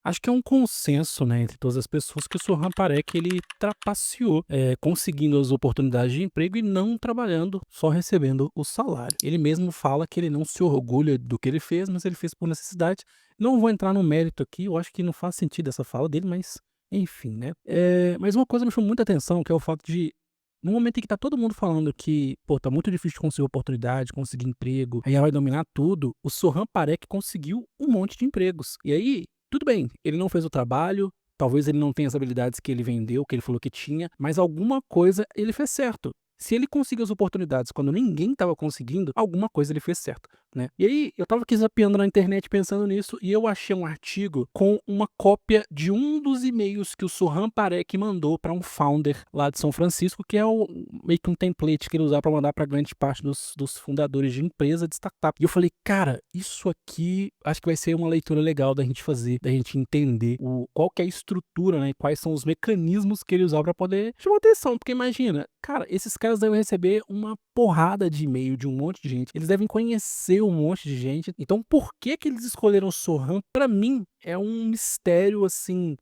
Acho que é um consenso, né, entre todas as pessoas que o Soham Parek ele trapaceou, conseguindo as oportunidades de emprego e não trabalhando, só recebendo o salário. Ele mesmo fala que ele não se orgulha do que ele fez, mas ele fez por necessidade. Não vou entrar no mérito aqui, eu acho que não faz sentido essa fala dele, mas enfim, né. Mas uma coisa me chamou muita atenção, que é o fato de, no momento em que tá todo mundo falando que, pô, tá muito difícil de conseguir oportunidade, conseguir emprego, a IA vai dominar tudo, o Soham Parek conseguiu um monte de empregos. E aí, tudo bem, ele não fez o trabalho, talvez ele não tenha as habilidades que ele vendeu, que ele falou que tinha, mas alguma coisa ele fez certo. Se ele conseguiu as oportunidades quando ninguém estava conseguindo, alguma coisa ele fez certo, né? E aí, eu tava aqui zapeando na internet pensando nisso e eu achei um artigo com uma cópia de um dos e-mails que o Soham Parek mandou para um founder lá de São Francisco, que é meio que um template que ele usava para mandar para grande parte dos fundadores de empresa de startup. E eu falei, cara, isso aqui acho que vai ser uma leitura legal da gente fazer, da gente entender qual que é a estrutura, né? Quais são os mecanismos que ele usava para poder chamar atenção. Porque imagina, cara, esses caras devem receber uma porrada de e-mail de um monte de gente. Eles devem conhecer um monte de gente. Então, por que que eles escolheram o Soham? Para mim, é um mistério, assim,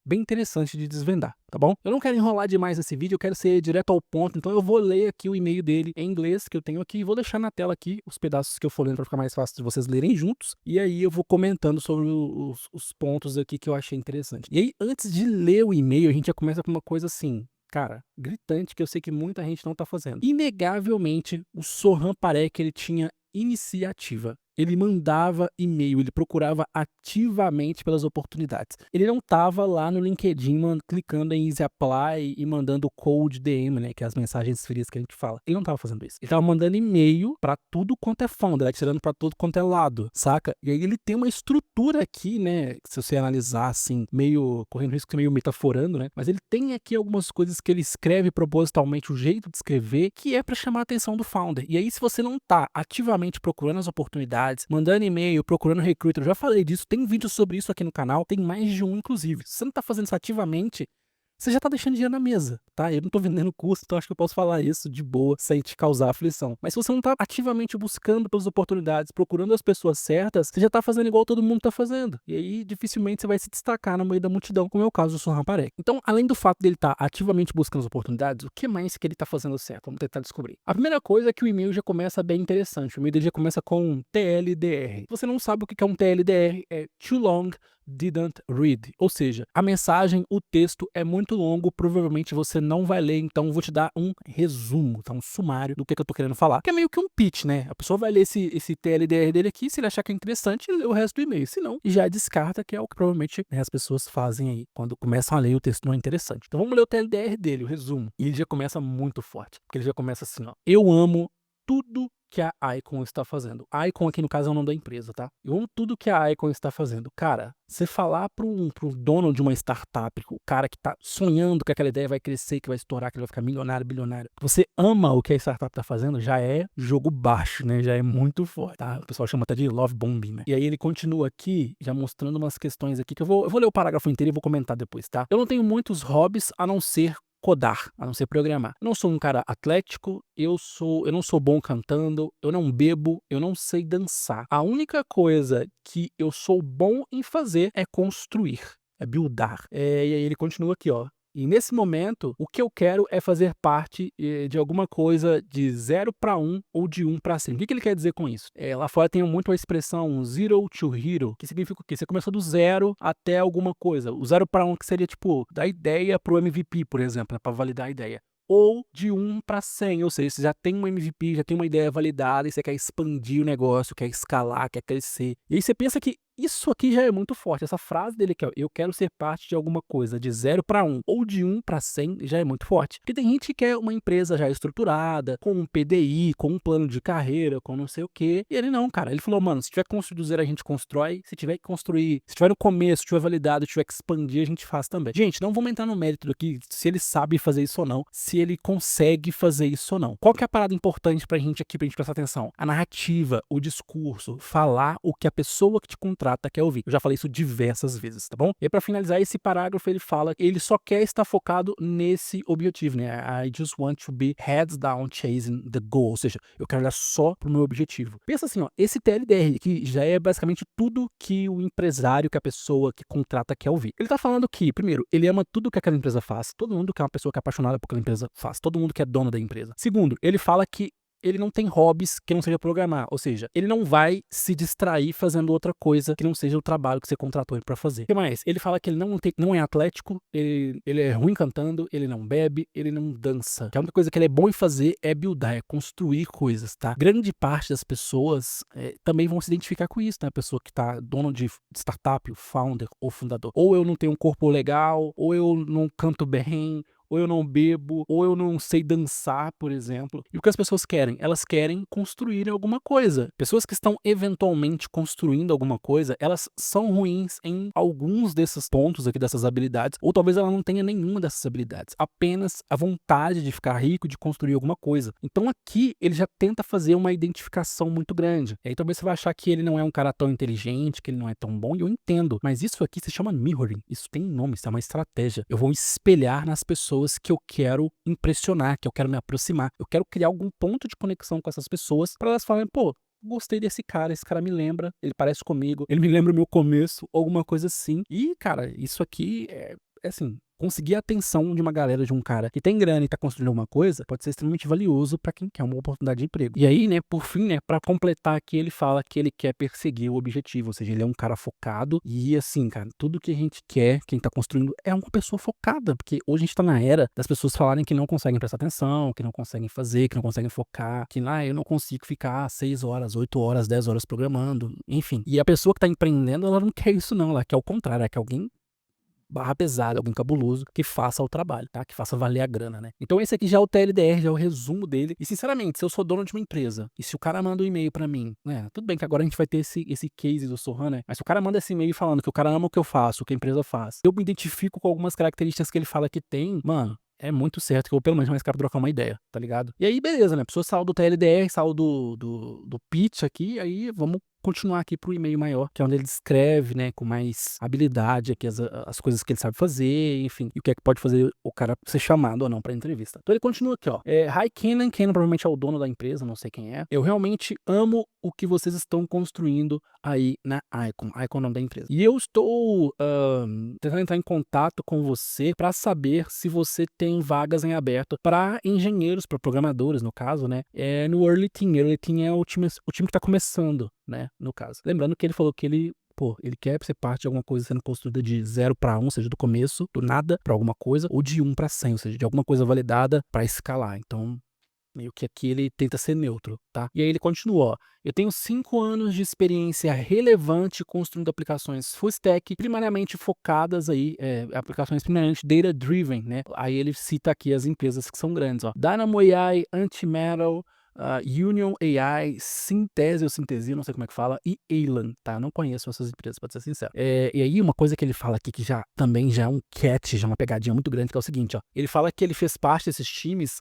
bem interessante de desvendar, tá bom? Eu não quero enrolar demais esse vídeo, eu quero ser direto ao ponto, então eu vou ler aqui o e-mail dele em inglês que eu tenho aqui, vou deixar na tela aqui os pedaços que eu for lendo para ficar mais fácil de vocês lerem juntos, e aí eu vou comentando sobre os pontos aqui que eu achei interessante. E aí, antes de ler o e-mail, a gente já começa com uma coisa assim, cara, gritante, que eu sei que muita gente não tá fazendo. Inegavelmente, o Soham Parek, ele tinha iniciativa. Ele mandava e-mail, ele procurava ativamente pelas oportunidades. Ele não estava lá no LinkedIn clicando em Easy Apply e mandando cold DM, né, que é as mensagens frias que a gente fala. Ele não estava fazendo isso. Ele estava mandando e-mail para tudo quanto é founder, atirando para tudo quanto é lado, saca? E aí ele tem uma estrutura aqui, né, se você analisar assim, meio correndo risco, meio metaforando, né? Mas ele tem aqui algumas coisas que ele escreve propositalmente, o jeito de escrever, que é para chamar a atenção do founder. E aí, se você não tá ativamente procurando as oportunidades, mandando e-mail, procurando recruiter, eu já falei disso, tem vídeo sobre isso aqui no canal, tem mais de um inclusive. Se você não tá fazendo isso ativamente, você já tá deixando dinheiro na mesa, tá? Eu não tô vendendo curso, então acho que eu posso falar isso de boa, sem te causar aflição. Mas se você não tá ativamente buscando pelas oportunidades, procurando as pessoas certas, você já tá fazendo igual todo mundo tá fazendo. E aí, dificilmente você vai se destacar no meio da multidão, como é o caso do Soham Parek. Então, além do fato dele estar ativamente buscando as oportunidades, o que mais que ele tá fazendo certo? Vamos tentar descobrir. A primeira coisa é que o e-mail já começa bem interessante. O e-mail dele já começa com TLDR. Se você não sabe o que é um TLDR, é Too Long Didn't Read, ou seja, a mensagem, o texto é muito longo, provavelmente você não vai ler, então vou te dar um resumo, tá? Um sumário do que eu tô querendo falar, que é meio que um pitch, né? A pessoa vai ler esse TLDR dele aqui, se ele achar que é interessante, lê o resto do e-mail, se não, já descarta, que é o que provavelmente, né, as pessoas fazem aí, quando começam a ler e o texto não é interessante. Então vamos ler o TLDR dele, o resumo, e ele já começa muito forte, porque ele já começa assim, ó: eu amo tudo que a Icon está fazendo. A Icon aqui no caso é o nome da empresa, tá? Eu amo tudo que a Icon está fazendo. Cara, você falar pro dono de uma startup, o cara que tá sonhando que aquela ideia vai crescer, que vai estourar, que ele vai ficar milionário, bilionário, você ama o que a startup tá fazendo, já é jogo baixo, né? Já é muito forte, tá? O pessoal chama até de love bombing, né? E aí ele continua aqui, já mostrando umas questões aqui, que eu vou ler o parágrafo inteiro e vou comentar depois, tá? Eu não tenho muitos hobbies a não ser codar, a não ser programar. Eu não sou um cara atlético, eu não sou bom cantando, eu não bebo, eu não sei dançar. A única coisa que eu sou bom em fazer é construir, é buildar. E aí ele continua aqui, ó: e nesse momento, o que eu quero é fazer parte de alguma coisa de 0 para 1 ou de 1 para 100. O que ele quer dizer com isso? Lá fora tem muito a expressão zero to hero, que significa o quê? Você começou do zero até alguma coisa. O 0 para 1 que seria tipo da ideia pro MVP, por exemplo, né, para validar a ideia. Ou de 1 para 100, ou seja, você já tem um MVP, já tem uma ideia validada e você quer expandir o negócio, quer escalar, quer crescer. E aí você pensa que isso aqui já é muito forte. Essa frase dele aqui, ó: eu quero ser parte de alguma coisa de 0 para 1 ou de 1 para 100, já é muito forte. Porque tem gente que quer uma empresa já estruturada, com um PDI, com um plano de carreira, com não sei o quê. E ele não, cara. Ele falou, mano, se tiver que construir do zero, a gente constrói. Se tiver que construir, se tiver no começo, tiver validado, tiver que expandir, a gente faz também. Gente, não vamos entrar no mérito aqui se ele sabe fazer isso ou não, se ele consegue fazer isso ou não. Qual que é a parada importante pra gente aqui, pra gente prestar atenção? A narrativa, o discurso, falar o que a pessoa que te contrata contrata quer ouvir. Eu já falei isso diversas vezes, tá bom? E pra finalizar esse parágrafo, ele fala que ele só quer estar focado nesse objetivo, né? I just want to be heads down chasing the goal. Ou seja, eu quero olhar só pro meu objetivo. Pensa assim, ó, esse TLDR que já é basicamente tudo que o empresário, que a pessoa que contrata quer ouvir. Ele tá falando que, primeiro, ele ama tudo que aquela empresa faz. Todo mundo que é uma pessoa que é apaixonada por aquela empresa faz. Todo mundo que é dono da empresa. Segundo, ele fala que ele não tem hobbies que não seja programar, ou seja, ele não vai se distrair fazendo outra coisa que não seja o trabalho que você contratou ele pra fazer. O que mais? Ele fala que ele não é atlético, ele é ruim cantando, ele não bebe, ele não dança. Que a única coisa que ele é bom em fazer é buildar, é construir coisas, tá? Grande parte das pessoas também vão se identificar com isso, né? A pessoa que tá dono de startup, o founder ou fundador. Ou eu não tenho um corpo legal, ou eu não canto bem, ou eu não bebo, ou eu não sei dançar, por exemplo. E o que as pessoas querem? Elas querem construir alguma coisa. Pessoas que estão eventualmente construindo alguma coisa, elas são ruins em alguns desses pontos aqui, dessas habilidades, ou talvez ela não tenha nenhuma dessas habilidades, apenas a vontade de ficar rico, de construir alguma coisa. Então aqui ele já tenta fazer uma identificação muito grande. E aí talvez você vai achar que ele não é um cara tão inteligente, que ele não é tão bom, e eu entendo. Mas isso aqui se chama mirroring. Isso tem nome, isso é uma estratégia. Eu vou espelhar nas pessoas que eu quero impressionar, que eu quero me aproximar. Eu quero criar algum ponto de conexão com essas pessoas para elas falarem, pô, gostei desse cara, esse cara me lembra, ele parece comigo, ele me lembra o meu começo, alguma coisa assim. E, cara, isso aqui é assim, conseguir a atenção de uma galera, de um cara que tem grana e tá construindo alguma coisa, pode ser extremamente valioso pra quem quer uma oportunidade de emprego. E aí, né, por fim, né, pra completar aqui, ele fala que ele quer perseguir o objetivo, ou seja, ele é um cara focado e assim, cara, tudo que a gente quer, quem tá construindo, é uma pessoa focada, porque hoje a gente tá na era das pessoas falarem que não conseguem prestar atenção, que não conseguem fazer, que não conseguem focar, que eu não consigo ficar 6 horas, 8 horas, 10 horas programando, enfim. E a pessoa que tá empreendendo, ela não quer isso não, ela quer o contrário, ela quer alguém barra pesada, alguém cabuloso, que faça o trabalho, tá? Que faça valer a grana, né? Então esse aqui já é o TLDR, já é o resumo dele. E sinceramente, se eu sou dono de uma empresa, e se o cara manda um e-mail pra mim, né? Tudo bem que agora a gente vai ter esse case do Sohan, né? Mas se o cara manda esse e-mail falando que o cara ama o que eu faço, o que a empresa faz, eu me identifico com algumas características que ele fala que tem, mano, é muito certo que eu pelo menos mais quero trocar uma ideia, tá ligado? E aí, beleza, né? A pessoa saiu do TLDR, saiu do pitch aqui, aí vamos continuar aqui pro e-mail maior, que é onde ele descreve, né, com mais habilidade aqui as coisas que ele sabe fazer, enfim, e o que é que pode fazer o cara ser chamado ou não pra entrevista. Então ele continua aqui, ó. Hi Kenan, Kenan provavelmente é o dono da empresa, não sei quem é. Eu realmente amo o que vocês estão construindo aí na Icon. Icon é o nome da empresa. E eu estou tentando entrar em contato com você para saber se você tem vagas em aberto para engenheiros, para programadores, no caso, né? No Early Team. Early Team é o time que tá começando, né? No caso. Lembrando que ele falou que ele quer ser parte de alguma coisa sendo construída de 0 para 1, ou seja, do começo, do nada para alguma coisa, ou de 1 para 100, ou seja, de alguma coisa validada para escalar. Então, meio que aqui ele tenta ser neutro, tá? E aí ele continua, ó. Eu tenho 5 anos de experiência relevante construindo aplicações full stack, primariamente focadas aí, aplicações primariamente data-driven, né? Aí ele cita aqui as empresas que são grandes, ó. Dynamo AI, Antimetal, Union AI, Sintese ou Sintesia, não sei como é que fala, e Elan, tá? Eu não conheço essas empresas, pra ser sincero. E aí uma coisa que ele fala aqui que também já é um catch, já é uma pegadinha muito grande, que é o seguinte, ó. Ele fala que ele fez parte desses times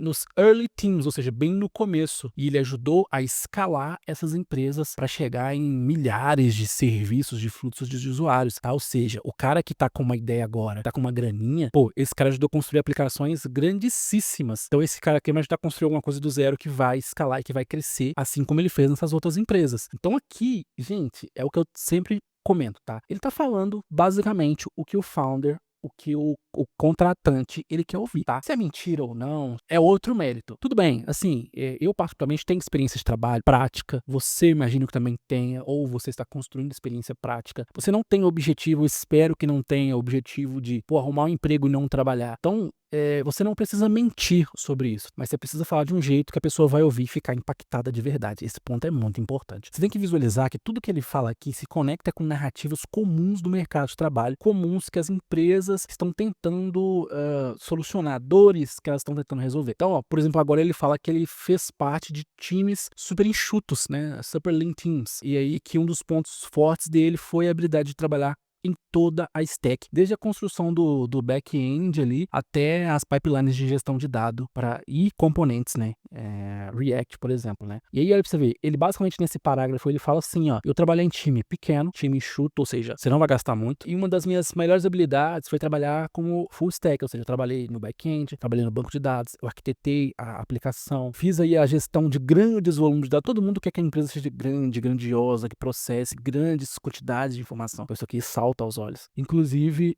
nos early teams, ou seja, bem no começo, e ele ajudou a escalar essas empresas para chegar em milhares de serviços, de fluxos de usuários, tá? Ou seja, o cara que tá com uma ideia agora, tá com uma graninha, esse cara ajudou a construir aplicações grandíssimas. Então esse cara aqui vai ajudar a construir alguma coisa do zero que vai escalar e que vai crescer, assim como ele fez nessas outras empresas. Então aqui, gente, é o que eu sempre comento, tá? Ele tá falando basicamente o que o founder, o que o contratante, ele quer ouvir, tá? Se é mentira ou não, é outro mérito. Tudo bem, assim, eu particularmente tenho experiência de trabalho prática, você imagino que também tenha, ou você está construindo experiência prática. Você não tem objetivo, eu espero que não tenha objetivo de, arrumar um emprego e não trabalhar. Então, você não precisa mentir sobre isso, mas você precisa falar de um jeito que a pessoa vai ouvir e ficar impactada de verdade. Esse ponto é muito importante. Você tem que visualizar que tudo que ele fala aqui se conecta com narrativas comuns do mercado de trabalho, comuns que as empresas estão tentando solucionar, dores que elas estão tentando resolver. Então, ó, por exemplo, agora ele fala que ele fez parte de times super enxutos, né? Super lean teams. E aí que um dos pontos fortes dele foi a habilidade de trabalhar em toda a stack, desde a construção do back-end ali até as pipelines de gestão de dado e componentes, né? React, por exemplo, né? E aí, olha pra você ver, ele basicamente nesse parágrafo ele fala assim, ó, eu trabalhei em time pequeno, time enxuto, ou seja, você não vai gastar muito, e uma das minhas melhores habilidades foi trabalhar como full stack, ou seja, eu trabalhei no back-end, trabalhei no banco de dados, eu arquitetei a aplicação, fiz aí a gestão de grandes volumes de dados, todo mundo quer que a empresa seja grande, grandiosa, que processe grandes quantidades de informação, isso aqui salta aos olhos. Inclusive,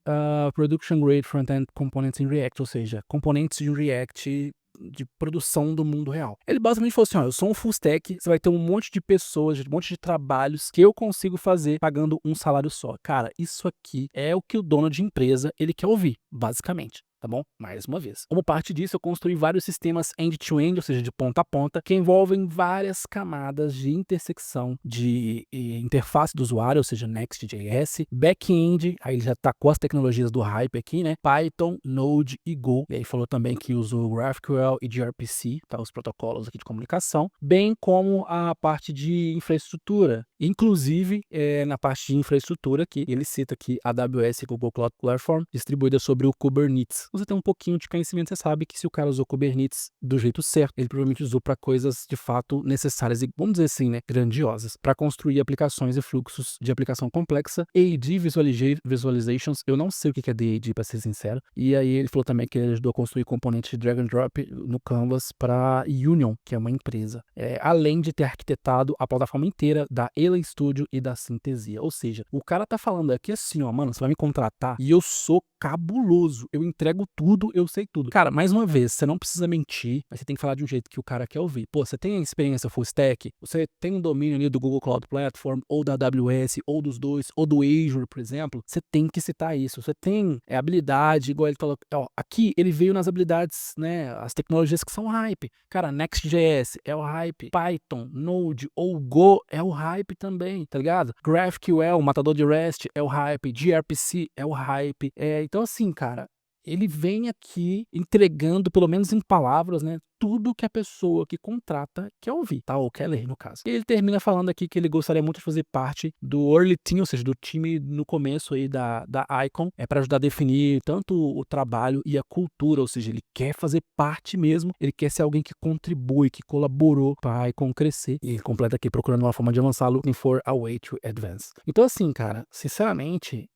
Production Grade Front-End Components in React, ou seja, componentes de React de produção do mundo real. Ele basicamente falou assim, ó, eu sou um full stack, você vai ter um monte de pessoas, um monte de trabalhos que eu consigo fazer pagando um salário só. Cara, isso aqui é o que o dono de empresa, ele quer ouvir, basicamente. Tá bom? Mais uma vez. Como parte disso, eu construí vários sistemas end-to-end, ou seja, de ponta a ponta, que envolvem várias camadas de intersecção de interface do usuário, ou seja, Next.js, back-end, aí ele já tacou as tecnologias do hype aqui, né? Python, Node e Go. E aí falou também que usou GraphQL e gRPC, tá? Os protocolos aqui de comunicação, bem como a parte de infraestrutura. Inclusive, na parte de infraestrutura aqui, ele cita aqui a AWS Google Cloud Platform, distribuída sobre o Kubernetes. Você tem um pouquinho de conhecimento, você sabe que se o cara usou Kubernetes do jeito certo, ele provavelmente usou para coisas de fato necessárias e, vamos dizer assim, né, grandiosas, para construir aplicações e fluxos de aplicação complexa. AD Visualizations, eu não sei o que é DAD, para ser sincero. E aí ele falou também que ele ajudou a construir componentes de drag and drop no Canvas para Union, que é uma empresa. Além de ter arquitetado a plataforma inteira da Ela Studio e da Synthesia. Ou seja, o cara tá falando aqui assim, ó, mano, você vai me contratar e eu sou cabuloso, eu entrego tudo, eu sei tudo. Cara, mais uma vez, você não precisa mentir, mas você tem que falar de um jeito que o cara quer ouvir. Pô, você tem a experiência full stack, você tem um domínio ali do Google Cloud Platform, ou da AWS, ou dos dois, ou do Azure, por exemplo, você tem que citar isso. Você tem habilidade, igual ele falou, ó, aqui ele veio nas habilidades, né, as tecnologias que são hype. Cara, Next.js é o hype, Python, Node ou Go é o hype também, tá ligado? GraphQL, matador de REST é o hype, gRPC é o hype, então assim, cara, ele vem aqui entregando, pelo menos em palavras, né, tudo que a pessoa que contrata quer ouvir, tá? Ou quer ler, no caso. E ele termina falando aqui que ele gostaria muito de fazer parte do Early Team, ou seja, do time no começo aí da Icon, para ajudar a definir tanto o trabalho e a cultura, ou seja, ele quer fazer parte mesmo, ele quer ser alguém que contribui, que colaborou para a Icon crescer. E ele completa aqui procurando uma forma de avançar, looking for a way to advance. Então assim, cara, sinceramente,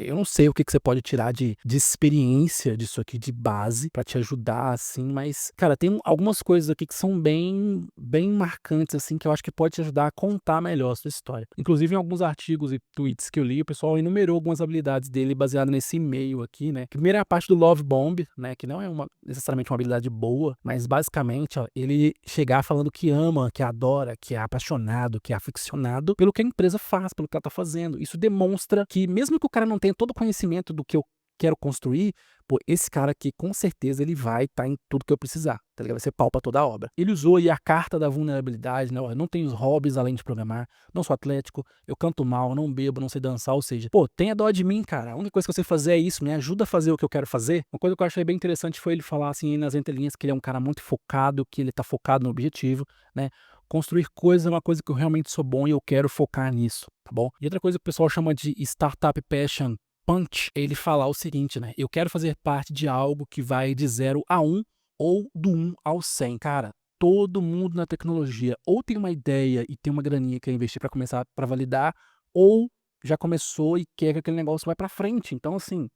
eu não sei o que você pode tirar de experiência disso aqui, de base, para te ajudar, assim, mas, cara, tem algumas coisas aqui que são bem marcantes, assim, que eu acho que pode te ajudar a contar melhor a sua história. Inclusive, em alguns artigos e tweets que eu li, o pessoal enumerou algumas habilidades dele baseado nesse e-mail aqui, né? Primeiro é a parte do Love Bomb, né? Que não é necessariamente uma habilidade boa, mas basicamente, ó, ele chegar falando que ama, que adora, que é apaixonado, que é aficionado pelo que a empresa faz, pelo que ela tá fazendo. Isso demonstra que, mesmo que o cara não tenha todo o conhecimento do que eu quero construir, pô, esse cara aqui com certeza ele vai estar em tudo que eu precisar, tá ligado? Vai ser pau pra toda a obra. Ele usou aí a carta da vulnerabilidade, né? Eu não tenho hobbies além de programar, não sou atlético, eu canto mal, não bebo, não sei dançar, ou seja, pô, tenha dó de mim, cara. A única coisa que eu sei fazer é isso, me ajuda a fazer o que eu quero fazer. Uma coisa que eu achei bem interessante foi ele falar assim nas entrelinhas que ele é um cara muito focado, que ele tá focado no objetivo, né? Construir coisas é uma coisa que eu realmente sou bom e eu quero focar nisso, tá bom? E outra coisa que o pessoal chama de Startup Passion Punch, ele falar o seguinte, né? Eu quero fazer parte de algo que vai de 0 a 1 ou do 1 ao 100. Cara, todo mundo na tecnologia ou tem uma ideia e tem uma graninha que quer investir para começar, para validar, ou já começou e quer que aquele negócio vá para frente. Então, assim,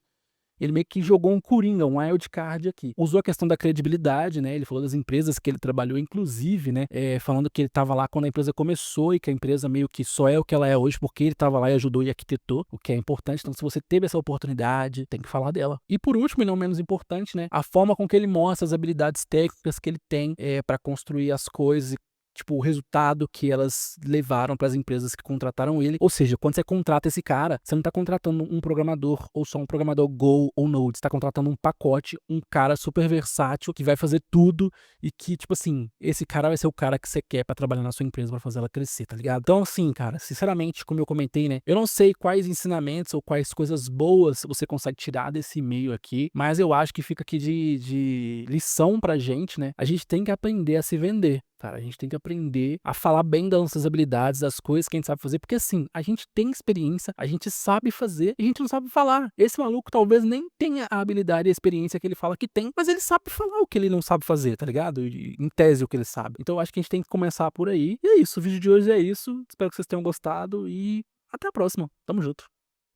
ele meio que jogou um coringa, um wildcard aqui. Usou a questão da credibilidade, né? Ele falou das empresas que ele trabalhou, inclusive, né? Falando que ele estava lá quando a empresa começou e que a empresa meio que só é o que ela é hoje porque ele estava lá e ajudou e arquitetou, o que é importante. Então, se você teve essa oportunidade, tem que falar dela. E por último, e não menos importante, né? A forma com que ele mostra as habilidades técnicas que ele tem para construir as coisas, tipo, o resultado que elas levaram para as empresas que contrataram ele. Ou seja, quando você contrata esse cara, você não está contratando um programador ou só um programador Go ou Node, você está contratando um pacote, um cara super versátil que vai fazer tudo e que, tipo assim, esse cara vai ser o cara que você quer para trabalhar na sua empresa, para fazer ela crescer, tá ligado? Então, assim, cara, sinceramente, como eu comentei, né, eu não sei quais ensinamentos ou quais coisas boas você consegue tirar desse e-mail aqui, mas eu acho que fica aqui de lição pra gente, né? A gente tem que aprender a se vender. cara. A gente tem que aprender a falar bem das nossas habilidades, das coisas que a gente sabe fazer, porque assim, a gente tem experiência, a gente sabe fazer, e a gente não sabe falar. Esse maluco talvez nem tenha a habilidade e a experiência que ele fala que tem, mas ele sabe falar o que ele não sabe fazer, tá ligado? Em tese o que ele sabe. Então eu acho que a gente tem que começar por aí. E é isso, o vídeo de hoje é isso. Espero que vocês tenham gostado e até a próxima. Tamo junto.